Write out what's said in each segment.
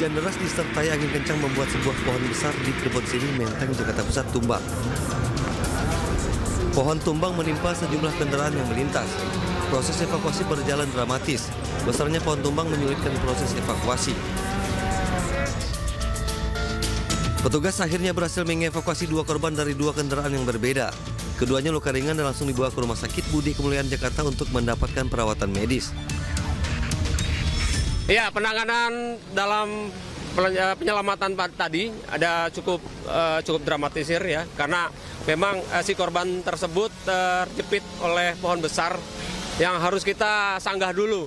Hujan deras disertai angin kencang membuat sebuah pohon besar di Kebon Siri, Menteng, Jakarta Pusat tumbang. Pohon tumbang menimpa sejumlah kendaraan yang melintas. Proses evakuasi berjalan dramatis. Besarnya pohon tumbang menyulitkan proses evakuasi. Petugas akhirnya berhasil mengevakuasi 2 korban dari 2 kendaraan yang berbeda. Keduanya luka ringan dan langsung dibawa ke Rumah Sakit Budi Kemuliaan Jakarta untuk mendapatkan perawatan medis. Ya, penanganan dalam penyelamatan tadi ada cukup dramatisir ya, karena memang si korban tersebut terjepit oleh pohon besar yang harus kita sanggah dulu.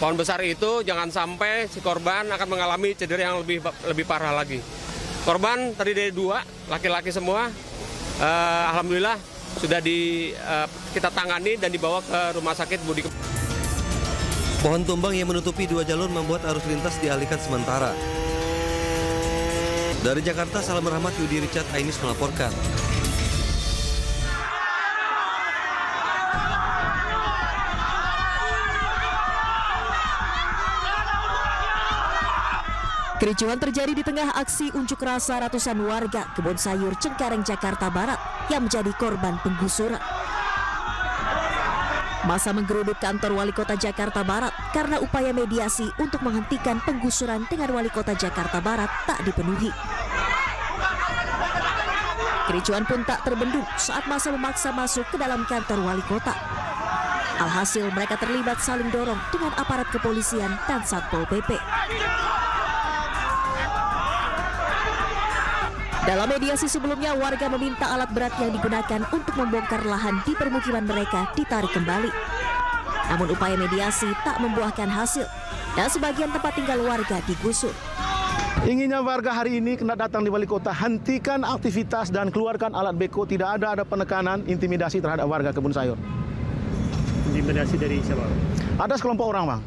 Pohon besar itu jangan sampai si korban akan mengalami cedera yang lebih parah lagi. Korban terdiri dari 2 laki-laki semua. Alhamdulillah sudah kita tangani dan dibawa ke Rumah Sakit Budi. Pohon tumbang yang menutupi 2 jalur membuat arus lintas dialihkan sementara. Dari Jakarta, Salam Rahmat, Yudi Richard Ainis melaporkan. Kericuhan terjadi di tengah aksi unjuk rasa ratusan warga Kebon Sayur, Cengkareng, Jakarta Barat yang menjadi korban penggusuran. Masa menggeruduk kantor Wali Kota Jakarta Barat karena upaya mediasi untuk menghentikan penggusuran dengan Wali Kota Jakarta Barat tak dipenuhi. Kericuhan pun tak terbendung saat masa memaksa masuk ke dalam kantor Wali Kota. Alhasil mereka terlibat saling dorong dengan aparat kepolisian dan Satpol PP. Dalam mediasi sebelumnya, warga meminta alat berat yang digunakan untuk membongkar lahan di permukiman mereka ditarik kembali. Namun upaya mediasi tak membuahkan hasil dan sebagian tempat tinggal warga digusur. Inginnya warga hari ini kena datang di Wali Kota, hentikan aktivitas dan keluarkan alat beko. Tidak ada penekanan, intimidasi terhadap warga Kebon Sayur. Intimidasi dari siapa? Ada sekelompok orang, Bang.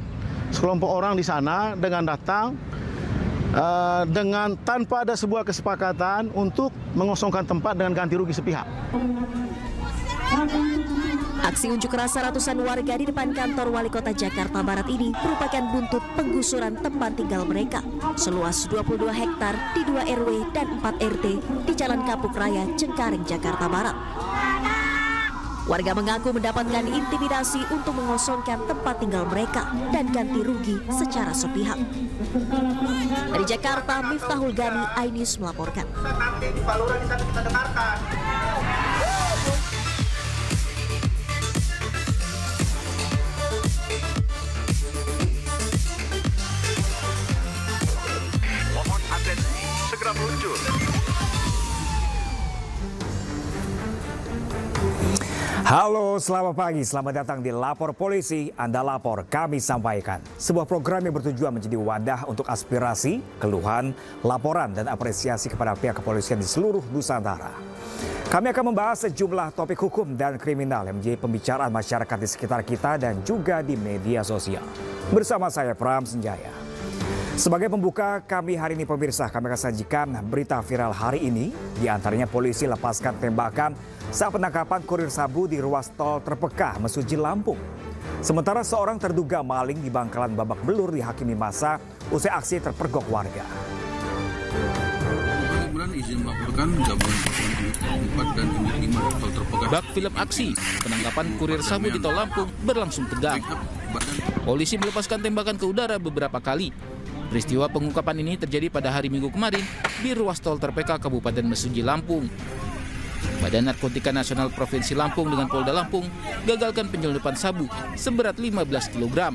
Sekelompok orang di sana dengan datang dengan tanpa ada sebuah kesepakatan untuk mengosongkan tempat dengan ganti rugi sepihak. Aksi unjuk rasa ratusan warga di depan kantor Wali Kota Jakarta Barat ini merupakan buntut penggusuran tempat tinggal mereka seluas 22 hektar di 2 RW dan 4 RT di Jalan Kapuk Raya, Cengkareng, Jakarta Barat. Warga mengaku mendapatkan intimidasi untuk mengosongkan tempat tinggal mereka dan ganti rugi secara sepihak. Dari Jakarta, Miftahul Gani, Ainis melaporkan. Nanti di Palura di sana kita dengarkan. Mohon atensi, segera meluncur. Halo, selamat pagi. Selamat datang di Lapor Polisi. Anda lapor, kami sampaikan. Sebuah program yang bertujuan menjadi wadah untuk aspirasi, keluhan, laporan, dan apresiasi kepada pihak kepolisian di seluruh Nusantara. Kami akan membahas sejumlah topik hukum dan kriminal yang menjadi pembicaraan masyarakat di sekitar kita dan juga di media sosial. Bersama saya, Pram Senjaya. Sebagai pembuka kami hari ini, pemirsa, kami akan sajikan berita viral hari ini. Di antaranya polisi lepaskan tembakan saat penangkapan kurir sabu di ruas tol Terpekah, Mesuji, Lampung. Sementara seorang terduga maling di Bangkalan Babak Belur dihakimi massa usai aksi terpergok warga. Izin melaporkan gabungan Unit 4 dan Unit 5 tol Terpekah. Bak film aksi penangkapan kurir sabu di tol Lampung berlangsung tegang. Polisi melepaskan tembakan ke udara beberapa kali. Peristiwa pengungkapan ini terjadi pada hari Minggu kemarin di ruas tol Terpekah, Kabupaten Mesuji, Lampung. Badan Narkotika Nasional Provinsi Lampung dengan Polda Lampung gagalkan penyelundupan sabu seberat 15 kg.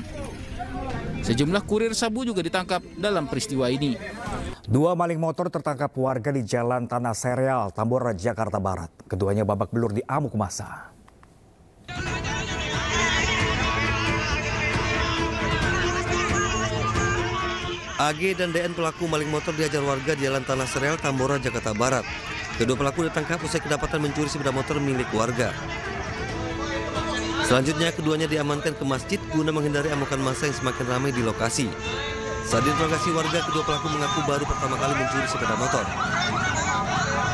Sejumlah kurir sabu juga ditangkap dalam peristiwa ini. 2 maling motor tertangkap warga di Jalan Tanah Sereal, Tambora, Jakarta Barat. Keduanya babak belur di amuk massa. AG dan DN pelaku maling motor dihajar warga di Jalan Tanah Sereal, Tambora, Jakarta Barat. Kedua pelaku ditangkap usai kedapatan mencuri sepeda motor milik warga. Selanjutnya keduanya diamankan ke masjid guna menghindari amukan massa yang semakin ramai di lokasi. Saat diinterogasi warga, kedua pelaku mengaku baru pertama kali mencuri sepeda motor.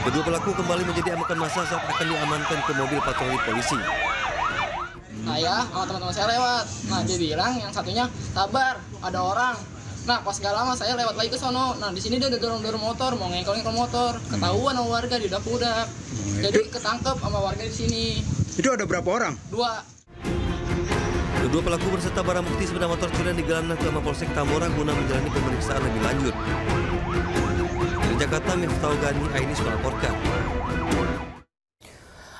Kedua pelaku kembali menjadi amukan massa saat akan diamankan ke mobil patroli polisi. Saya sama teman-teman saya lewat. Nah, dia bilang yang satunya, sabar, ada orang. Nah pas nggak lama saya lewat lagi ke sono. Nah di sini dia udah dorong motor, mau ngengkel motor. Ketahuan sama warga diudak-udak. Jadi ketangkep sama warga di sini. Itu ada berapa orang? 2. Kedua pelaku berserta barang bukti sepeda motor curian digelandang ke Mapolsek Tambora guna menjalani pemeriksaan lebih lanjut. Dari Jakarta, Miftah Gani, Ainis melaporkan.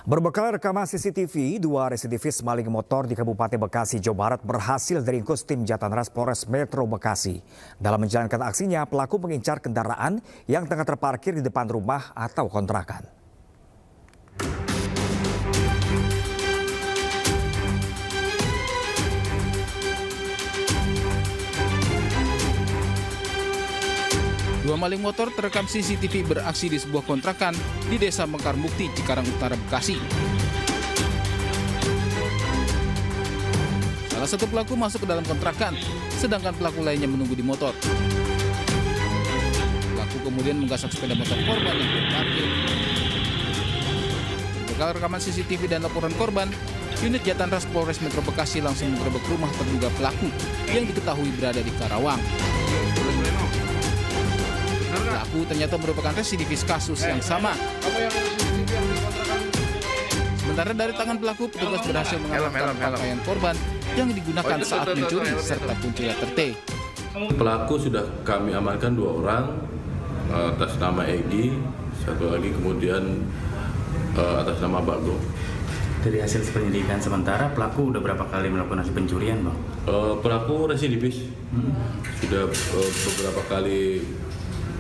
Berbekal rekaman CCTV, 2 residivis maling motor di Kabupaten Bekasi, Jawa Barat berhasil diringkus tim Jatanras Polres Metro Bekasi. Dalam menjalankan aksinya, pelaku mengincar kendaraan yang tengah terparkir di depan rumah atau kontrakan. Dua maling motor terekam CCTV beraksi di sebuah kontrakan di Desa Mekar Mukti, Cikarang Utara, Bekasi. Salah satu pelaku masuk ke dalam kontrakan, sedangkan pelaku lainnya menunggu di motor. Pelaku kemudian menggasak sepeda motor korban yang terparkir. Berbekal rekaman CCTV dan laporan korban, unit Jatanras Polres Metro Bekasi langsung menggerebek rumah terduga pelaku yang diketahui berada di Karawang. Pelaku ternyata merupakan residivis kasus yang sama. Sementara dari tangan pelaku, petugas berhasil mengamankan pakaian korban yang digunakan saat mencuri serta kunci letter T. Pelaku sudah kami amankan 2 orang atas nama Egi, satu lagi kemudian atas nama Bagong. Dari hasil penyelidikan sementara, pelaku udah berapa kali melakukan hasil pencurian, Bang? Pelaku residivis, sudah beberapa kali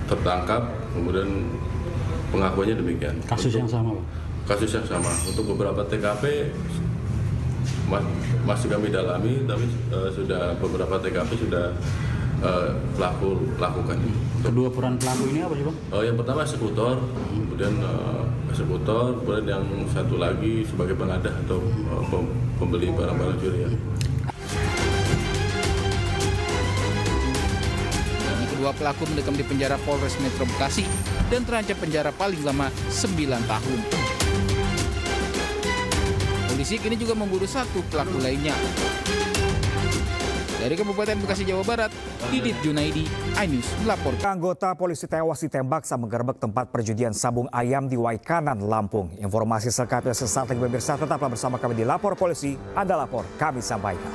tertangkap, kemudian pengakuannya demikian. Kasus yang sama, Bang? Kasus yang sama. Untuk beberapa TKP masih kami dalami, tapi sudah beberapa TKP sudah pelaku lakukan. Kedua peran pelaku ini apa sih, Bang? Yang pertama eksekutor, kemudian kemudian yang satu lagi sebagai pengadah atau pembeli barang-barang curian. Kedua pelaku mendekam di penjara Polres Metro Bekasi dan terancam penjara paling lama 9 tahun. Polisi kini juga memburu 1 pelaku lainnya. Dari Kabupaten Bekasi, Jawa Barat, Didit Junaidi, iNews melaporkan. Anggota polisi tewas ditembak saat menggerebek tempat perjudian sabung ayam di Waikanan, Lampung. Informasi selengkapnya sesaat lagi pemirsa, tetaplah bersama kami di Lapor Polisi. Anda lapor, kami sampaikan.